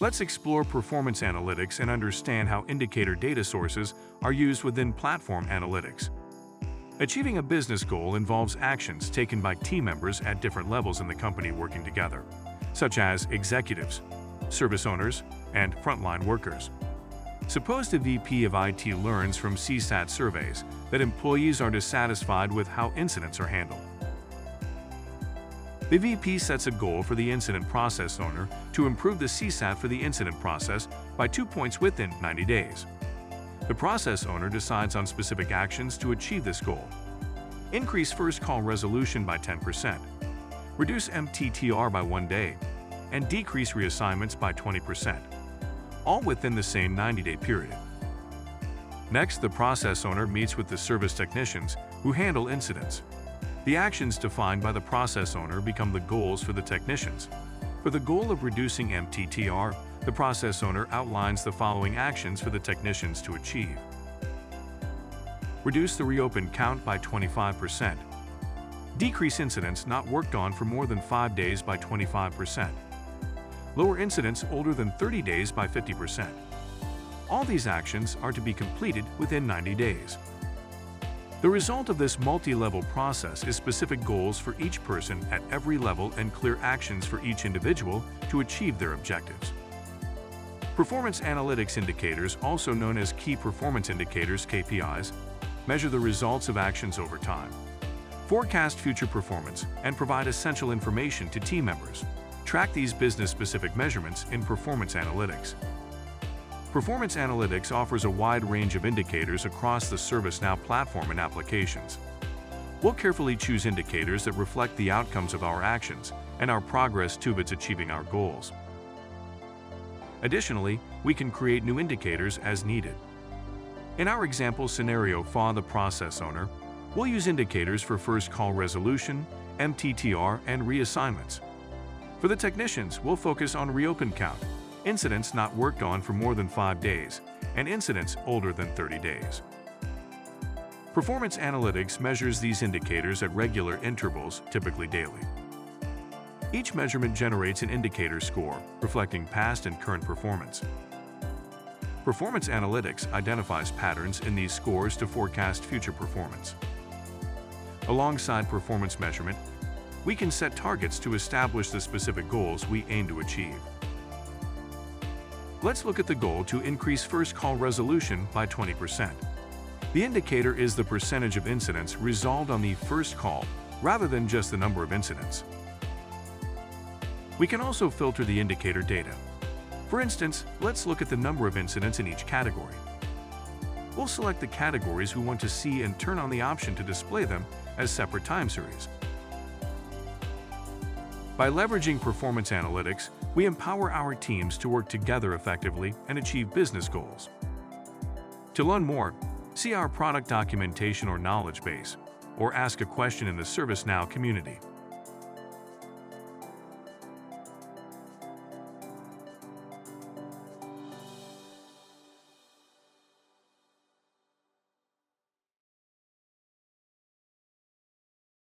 Let's explore performance analytics and understand how indicator data sources are used within platform analytics. Achieving a business goal involves actions taken by team members at different levels in the company working together, such as executives, service owners, and frontline workers. Suppose the VP of IT learns from CSAT surveys that employees are dissatisfied with how incidents are handled. The VP sets a goal for the incident process owner to improve the CSAT for the incident process by 2 points within 90 days. The process owner decides on specific actions to achieve this goal. Increase first call resolution by 10%, reduce MTTR by 1 day, and decrease reassignments by 20%, all within the same 90-day period. Next, the process owner meets with the service technicians who handle incidents. The actions defined by the process owner become the goals for the technicians. For the goal of reducing MTTR, the process owner outlines the following actions for the technicians to achieve. Reduce the reopen count by 25%. Decrease incidents not worked on for more than 5 days by 25%. Lower incidents older than 30 days by 50%. All these actions are to be completed within 90 days. The result of this multi-level process is specific goals for each person at every level and clear actions for each individual to achieve their objectives. Performance analytics indicators, also known as key performance indicators (KPIs), measure the results of actions over time, forecast future performance, and provide essential information to team members. Track these business-specific measurements in performance analytics. Performance analytics offers a wide range of indicators across the ServiceNow platform and applications. We'll carefully choose indicators that reflect the outcomes of our actions and our progress towards achieving our goals. Additionally, we can create new indicators as needed. In our example scenario for the process owner, we'll use indicators for first call resolution, MTTR, and reassignments. For the technicians, we'll focus on reopen count, incidents not worked on for more than 5 days, and incidents older than 30 days. Performance analytics measures these indicators at regular intervals, typically daily. Each measurement generates an indicator score, reflecting past and current performance. Performance analytics identifies patterns in these scores to forecast future performance. Alongside performance measurement, we can set targets to establish the specific goals we aim to achieve. Let's look at the goal to increase first call resolution by 20%. The indicator is the percentage of incidents resolved on the first call, rather than just the number of incidents. We can also filter the indicator data. For instance, let's look at the number of incidents in each category. We'll select the categories we want to see and turn on the option to display them as separate time series. By leveraging performance analytics, we empower our teams to work together effectively and achieve business goals. To learn more, see our product documentation or knowledge base, or ask a question in the ServiceNow community.